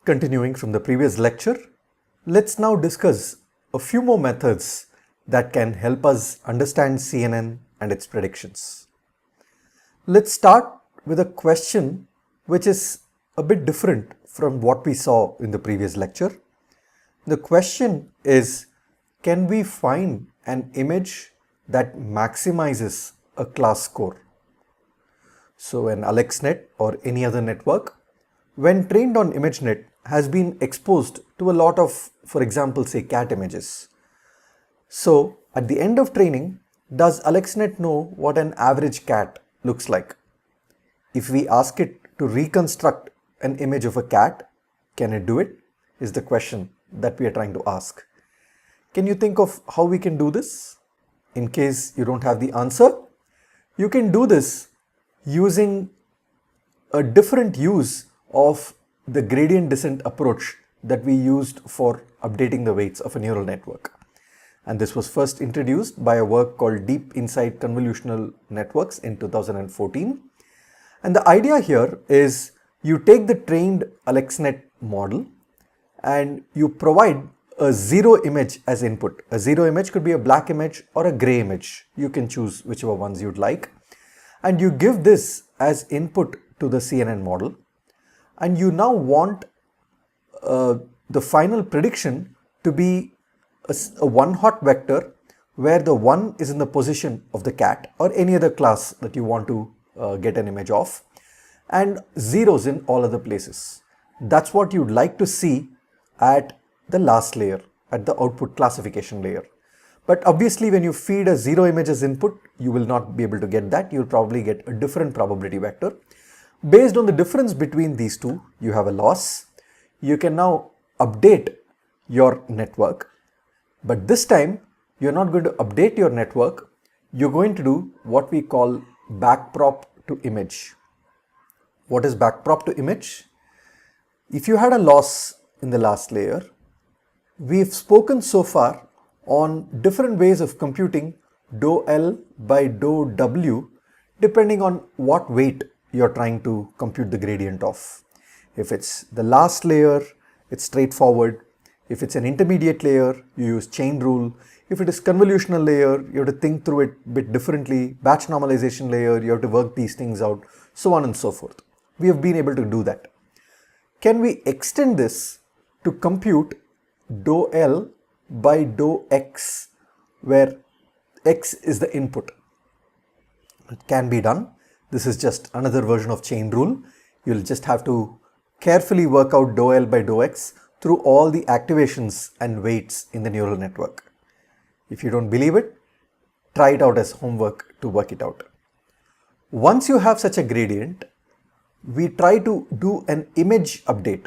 Continuing from the previous lecture, let's now discuss a few more methods that can help us understand CNN and its predictions. Let's start with a question which is a bit different from what we saw in the previous lecture. The question is, can we find an image that maximizes a class score? So an AlexNet or any other network, when trained on ImageNet, has been exposed to a lot of, for example, say cat images. So at the end of training, does AlexNet know what an average cat looks like? If we ask it to reconstruct an image of a cat, can it do it? Is the question that we are trying to ask. Can you think of how we can do this? In case you don't have the answer, you can do this using a different use of the gradient descent approach that we used for updating the weights of a neural network. And this was first introduced by a work called Deep Insight Convolutional Networks in 2014. And the idea here is you take the trained AlexNet model and you provide a zero image as input. A zero image could be a black image or a gray image. You can choose whichever ones you'd like. And you give this as input to the CNN model. And you now want the final prediction to be a one-hot vector where the 1 is in the position of the cat or any other class that you want to get an image of, and zeros in all other places. That's what you'd like to see at the last layer, at the output classification layer. But obviously when you feed a zero image as input, you will not be able to get that. You'll probably get a different probability vector. Based on the difference between these two, you have a loss. You can now update your network. But this time, you're not going to update your network. You're going to do what we call backprop to image. What is backprop to image? If you had a loss in the last layer, we've spoken so far on different ways of computing dou L by dou W depending on what weight you're trying to compute the gradient of. If it's the last layer, it's straightforward. If it's an intermediate layer, you use chain rule. If it is convolutional layer, you have to think through it a bit differently. Batch normalization layer, you have to work these things out, so on and so forth. We have been able to do that. Can we extend this to compute dou L by dou X, where X is the input? It can be done. This is just another version of chain rule. You'll just have to carefully work out dou L by dou X through all the activations and weights in the neural network. If you don't believe it, try it out as homework to work it out. Once you have such a gradient, we try to do an image update.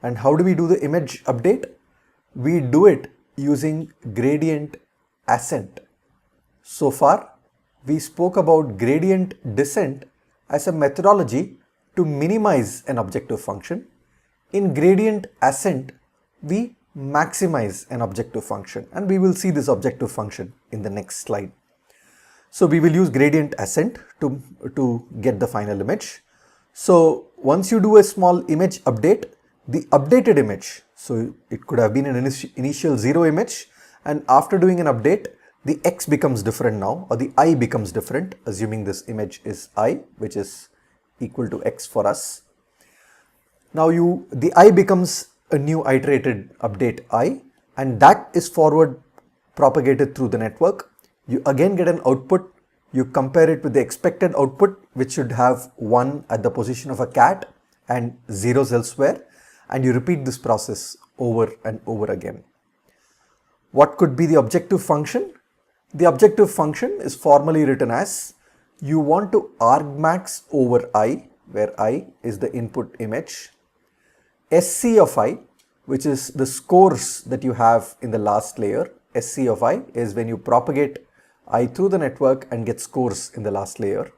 And how do we do the image update? We do it using gradient ascent. So far, we spoke about gradient descent as a methodology to minimize an objective function. In gradient ascent, we maximize an objective function, and we will see this objective function in the next slide. So we will use gradient ascent to get the final image. So once you do a small image update, the updated image, so it could have been an initial zero image, and after doing an update, the X becomes different now, or the I becomes different, assuming this image is I, which is equal to X for us. Now the I becomes a new iterated update I, and that is forward propagated through the network. You again get an output. You compare it with the expected output, which should have 1 at the position of a cat and zeros elsewhere, and you repeat this process over and over again. What could be the objective function? The objective function is formally written as you want to argmax over I, where I is the input image, SC of I, which is the scores that you have in the last layer. SC of I is when you propagate I through the network and get scores in the last layer.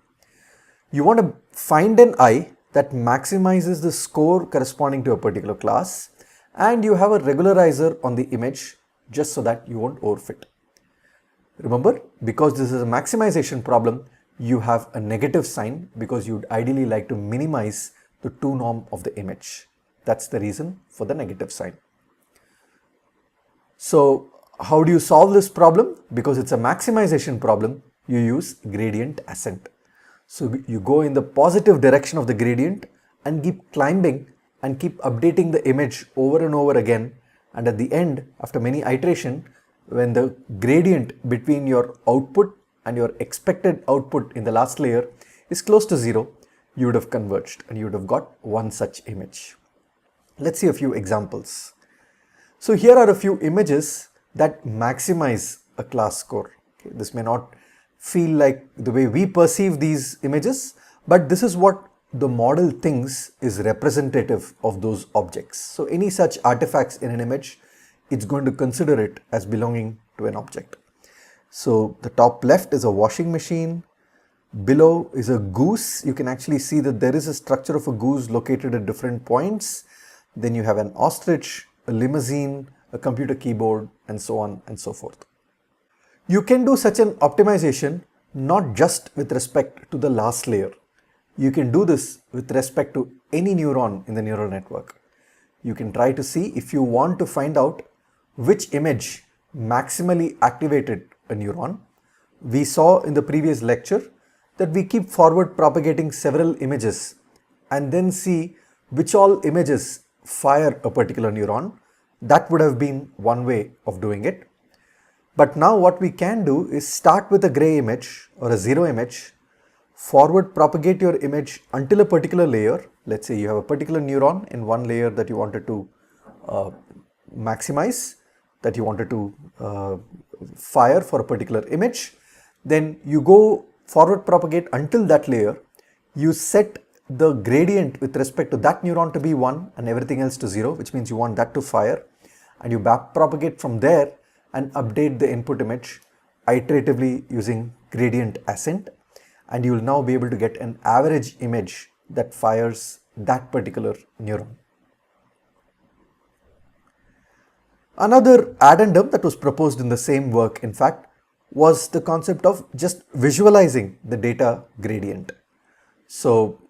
You want to find an I that maximizes the score corresponding to a particular class, and you have a regularizer on the image just so that you won't overfit. Remember, because this is a maximization problem, you have a negative sign because you'd ideally like to minimize the 2 norm of the image. That's the reason for the negative sign. So how do you solve this problem? Because it's a maximization problem, you use gradient ascent. So you go in the positive direction of the gradient and keep climbing and keep updating the image over and over again, and at the end, after many iteration, when the gradient between your output and your expected output in the last layer is close to 0, you would have converged and you would have got one such image. Let's see a few examples. So here are a few images that maximize a class score. Okay, this may not feel like the way we perceive these images, but this is what the model thinks is representative of those objects. So any such artifacts in an image, it's going to consider it as belonging to an object. So the top left is a washing machine. Below is a goose. You can actually see that there is a structure of a goose located at different points. Then you have an ostrich, a limousine, a computer keyboard, and so on and so forth. You can do such an optimization not just with respect to the last layer. You can do this with respect to any neuron in the neural network. You can try to see if you want to find out which image maximally activated a neuron. We saw in the previous lecture that we keep forward propagating several images and then see which all images fire a particular neuron. That would have been one way of doing it. But now what we can do is start with a gray image or a 0 image, forward propagate your image until a particular layer. Let's say you have a particular neuron in one layer that you wanted to maximize, that you wanted to fire for a particular image. Then you go forward propagate until that layer. You set the gradient with respect to that neuron to be 1 and everything else to 0, which means you want that to fire, and you back propagate from there and update the input image iteratively using gradient ascent, and you will now be able to get an average image that fires that particular neuron. Another addendum that was proposed in the same work, in fact, was the concept of just visualizing the data gradient. So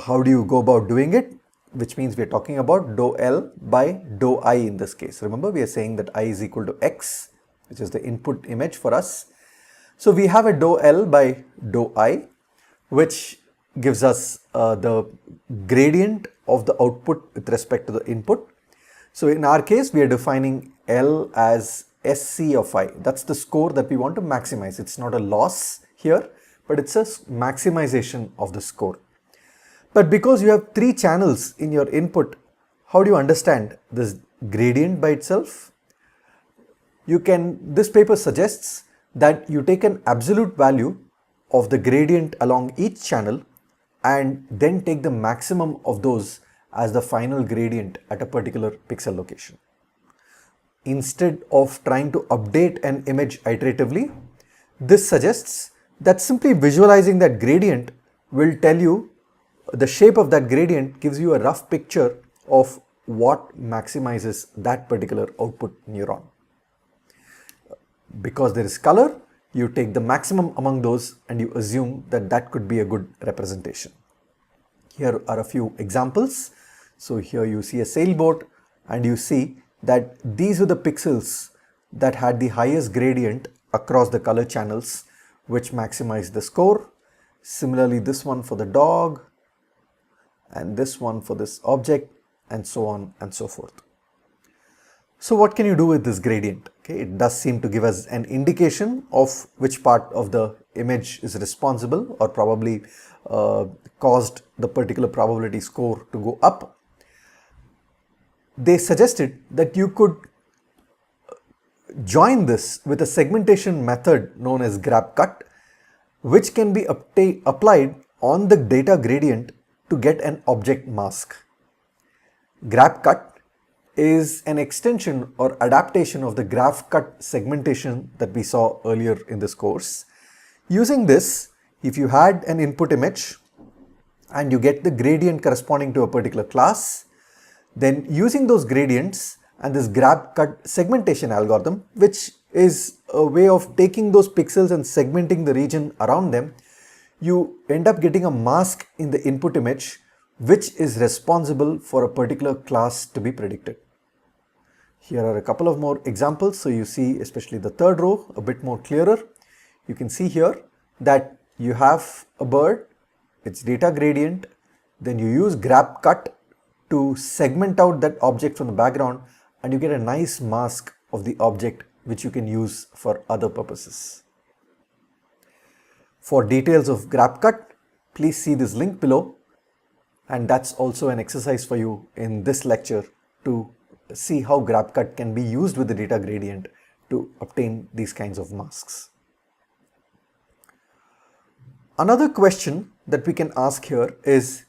how do you go about doing it? Which means we are talking about dou L by dou I in this case. Remember, we are saying that I is equal to X, which is the input image for us. So we have a dou L by dou I, which gives us the gradient of the output with respect to the input. So in our case, we are defining L as SC of I. That's the score that we want to maximize. It's not a loss here, but it's a maximization of the score. But because you have 3 channels in your input, how do you understand this gradient by itself? This paper suggests that you take an absolute value of the gradient along each channel and then take the maximum of those as the final gradient at a particular pixel location. Instead of trying to update an image iteratively, this suggests that simply visualizing that gradient will tell you the shape of that gradient, gives you a rough picture of what maximizes that particular output neuron. Because there is color, you take the maximum among those and you assume that that could be a good representation. Here are a few examples. So here you see a sailboat and you see that these were the pixels that had the highest gradient across the color channels, which maximized the score. Similarly, this one for the dog, and this one for this object, and so on and so forth. So what can you do with this gradient? Okay, it does seem to give us an indication of which part of the image is responsible or probably caused the particular probability score to go up. They suggested that you could join this with a segmentation method known as grab cut, which can be applied on the data gradient to get an object mask. Grab cut is an extension or adaptation of the graph cut segmentation that we saw earlier in this course. Using this, if you had an input image and you get the gradient corresponding to a particular class, then using those gradients and this grab cut segmentation algorithm, which is a way of taking those pixels and segmenting the region around them, you end up getting a mask in the input image which is responsible for a particular class to be predicted. Here are a couple of more examples. So you see, especially the third row, a bit more clearer. You can see here that you have a bird, its data gradient, then you use grab cut to segment out that object from the background, and you get a nice mask of the object which you can use for other purposes. For details of grab cut, please see this link below, and that's also an exercise for you in this lecture to see how grab cut can be used with the data gradient to obtain these kinds of masks. Another question that we can ask here is,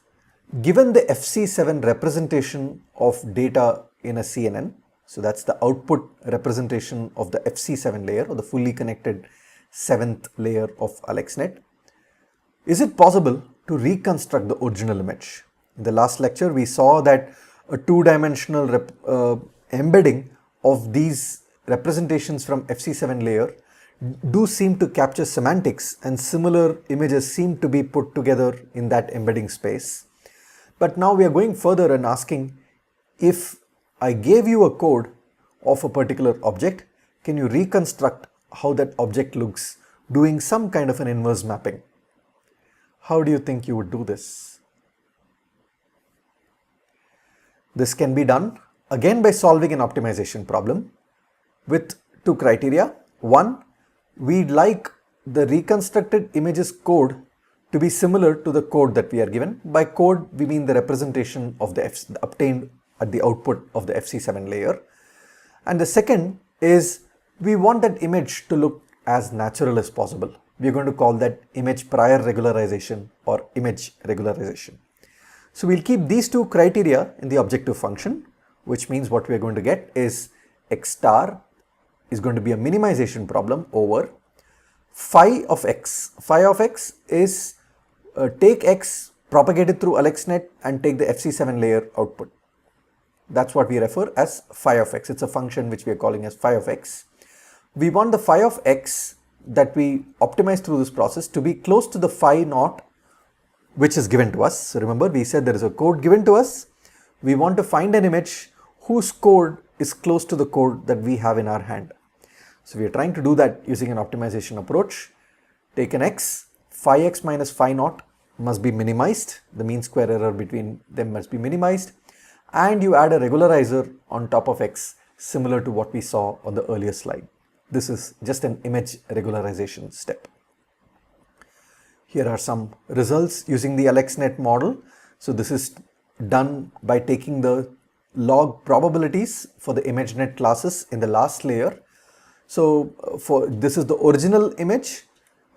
given the FC7 representation of data in a CNN, so that's the output representation of the FC7 layer or the fully connected 7th layer of AlexNet, is it possible to reconstruct the original image? In the last lecture, we saw that a two-dimensional embedding of these representations from FC7 layer do seem to capture semantics, and similar images seem to be put together in that embedding space. But now we are going further and asking, if I gave you a code of a particular object, can you reconstruct how that object looks doing some kind of an inverse mapping? How do you think you would do this? This can be done again by solving an optimization problem with two criteria. One, we'd like the reconstructed images code to be similar to the code that we are given. By code, we mean the representation of the obtained at the output of the FC7 layer. And the second is, we want that image to look as natural as possible. We are going to call that image prior regularization or image regularization. So we'll keep these two criteria in the objective function, which means what we are going to get is x star is going to be a minimization problem over phi of x. Phi of x is take x, propagate it through AlexNet and take the FC7 layer output. That's what we refer as phi of x. It's a function which we are calling as phi of x. We want the phi of x that we optimize through this process to be close to the phi naught which is given to us. So remember, we said there is a code given to us. We want to find an image whose code is close to the code that we have in our hand. So we are trying to do that using an optimization approach. Take an x, phi x minus phi naught must be minimized. The mean square error between them must be minimized. And you add a regularizer on top of x, similar to what we saw on the earlier slide. This is just an image regularization step. Here are some results using the AlexNet model. So this is done by taking the log probabilities for the ImageNet classes in the last layer. So this is the original image,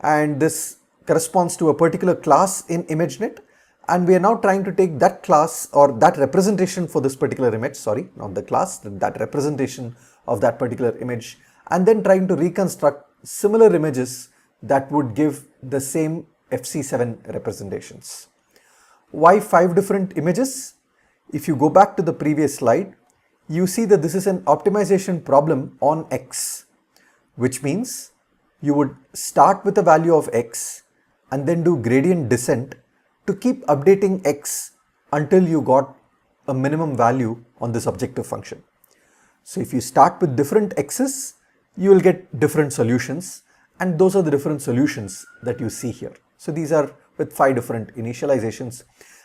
and this corresponds to a particular class in ImageNet, and we are now trying to take that class or that representation for this particular image, sorry, not the class, that representation of that particular image, and then trying to reconstruct similar images that would give the same FC7 representations. Why 5 different images? If you go back to the previous slide, you see that this is an optimization problem on x, which means you would start with a value of x and then do gradient descent to keep updating x until you got a minimum value on this objective function. So if you start with different x's, you will get different solutions, and those are the different solutions that you see here. So these are with 5 different initializations,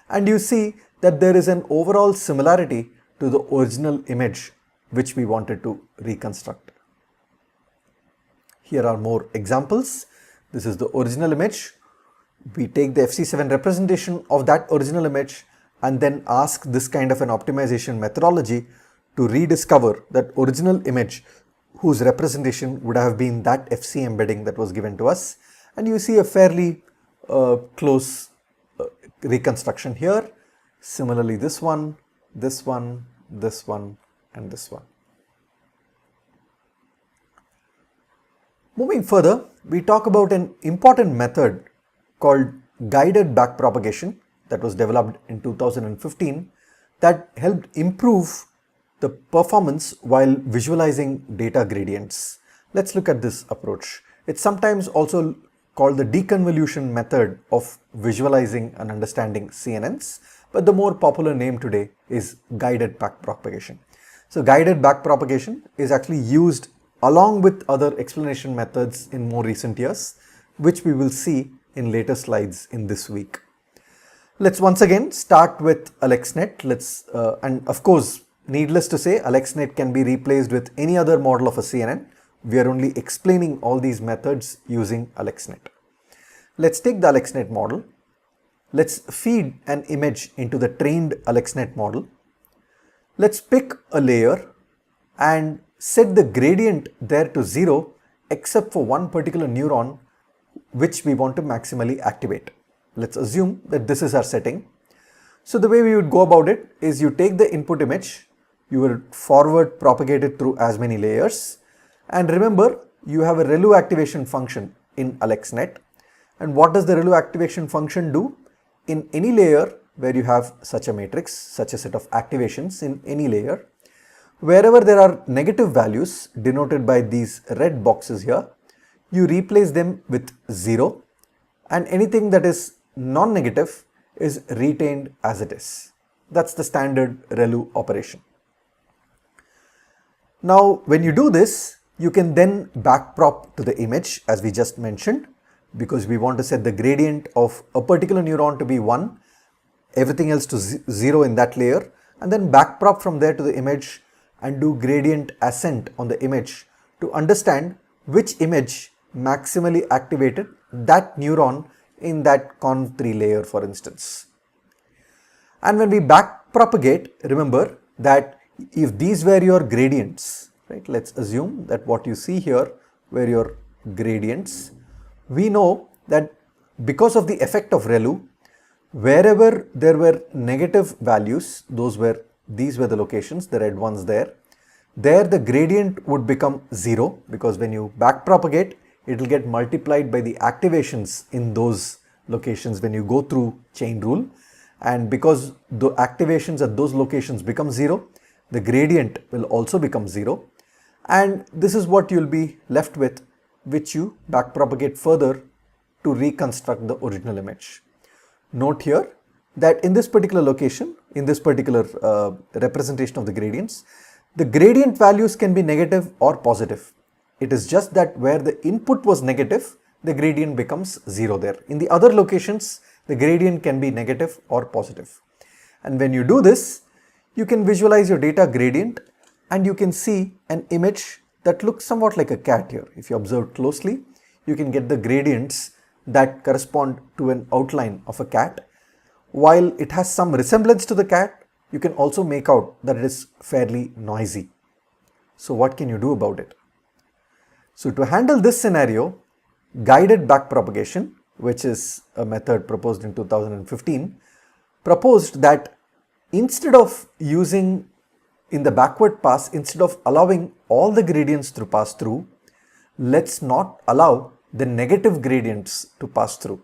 and you see that there is an overall similarity to the original image which we wanted to reconstruct. Here are more examples. This is the original image. We take the FC7 representation of that original image and then ask this kind of an optimization methodology to rediscover that original image whose representation would have been that FC embedding that was given to us. And you see a fairly close reconstruction here. Similarly, this one, this one, this one, and this one. Moving further, we talk about an important method called guided backpropagation that was developed in 2015 that helped improve the performance while visualizing data gradients. Let's look at this approach. It's sometimes also called the deconvolution method of visualizing and understanding CNNs, but the more popular name today is guided backpropagation. So guided backpropagation is actually used along with other explanation methods in more recent years, which we will see in later slides in this week. Let's once again start with AlexNet. And of course, needless to say, AlexNet can be replaced with any other model of a CNN. We are only explaining all these methods using AlexNet. Let's take the AlexNet model. Let's feed an image into the trained AlexNet model. Let's pick a layer and set the gradient there to 0 except for one particular neuron which we want to maximally activate. Let's assume that this is our setting. So the way we would go about it is you take the input image, you will forward propagate it through as many layers, and remember you have a ReLU activation function in AlexNet. And what does the ReLU activation function do? In any layer where you have such a matrix, such a set of activations in any layer, wherever there are negative values denoted by these red boxes here, you replace them with 0, and anything that is non-negative is retained as it is. That's the standard ReLU operation. Now when you do this, you can then backprop to the image as we just mentioned, because we want to set the gradient of a particular neuron to be 1, everything else to 0 in that layer, and then backprop from there to the image and do gradient ascent on the image to understand which image maximally activated that neuron in that conv3 layer, for instance. And when we backpropagate, remember that if these were your gradients, right, let's assume that what you see here were your gradients. We know that because of the effect of ReLU, wherever there were negative values, these were the locations, the red ones there the gradient would become 0, because when you backpropagate, it will get multiplied by the activations in those locations when you go through chain rule. And because the activations at those locations become 0, the gradient will also become 0. And this is what you'll be left with, which you backpropagate further to reconstruct the original image. Note here that in this particular location, in this particular representation of the gradients, the gradient values can be negative or positive. It is just that where the input was negative, the gradient becomes 0 there. In the other locations, the gradient can be negative or positive. And when you do this, you can visualize your data gradient and you can see an image that looks somewhat like a cat here. If you observe closely, you can get the gradients that correspond to an outline of a cat. While it has some resemblance to the cat, you can also make out that it is fairly noisy. So what can you do about it? So to handle this scenario, guided backpropagation, which is a method proposed in 2015, proposed that instead of using in the backward pass, instead of allowing all the gradients to pass through, let's not allow the negative gradients to pass through.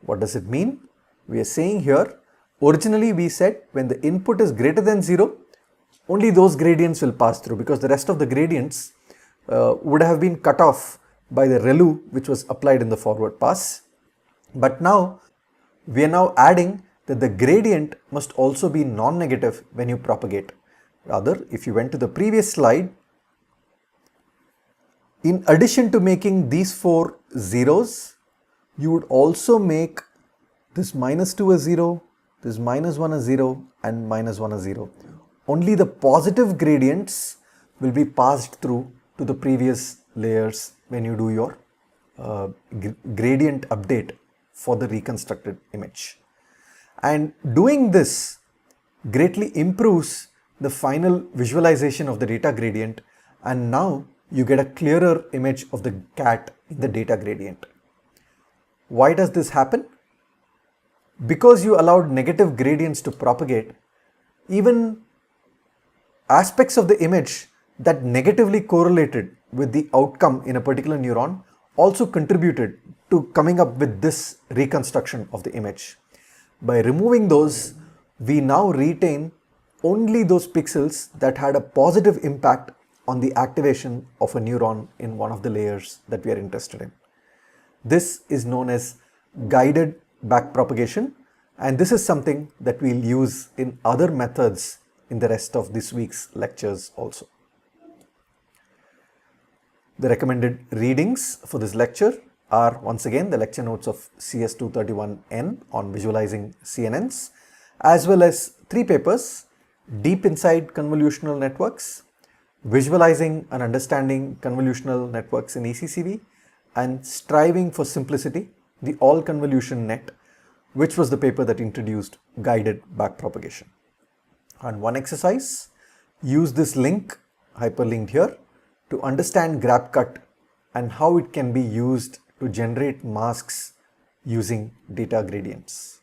What does it mean? We are saying here, originally we said when the input is greater than 0, only those gradients will pass through, because the rest of the gradients would have been cut off by the ReLU which was applied in the forward pass. But now we are now adding that the gradient must also be non-negative when you propagate. Rather, if you went to the previous slide, in addition to making these 4 zeros, you would also make this -2 a 0, this -1 a 0 and -1 a 0. Only the positive gradients will be passed through to the previous layers when you do your gradient update for the reconstructed image. And doing this greatly improves the final visualization of the data gradient, and now you get a clearer image of the cat in the data gradient. Why does this happen? Because you allowed negative gradients to propagate, even aspects of the image that negatively correlated with the outcome in a particular neuron also contributed to coming up with this reconstruction of the image. By removing those, we now retain only those pixels that had a positive impact on the activation of a neuron in one of the layers that we are interested in. This is known as guided backpropagation, And this is something that we'll use in other methods in the rest of this week's lectures also. The recommended readings for this lecture are once again the lecture notes of CS 231N on visualizing CNNs, as well as 3 papers: Deep Inside Convolutional Networks, Visualizing and Understanding Convolutional Networks in ECCV, and Striving for Simplicity, the All Convolution Net, which was the paper that introduced guided backpropagation. And one exercise: use this link, hyperlinked here, to understand GrabCut and how it can be used to generate masks using data gradients.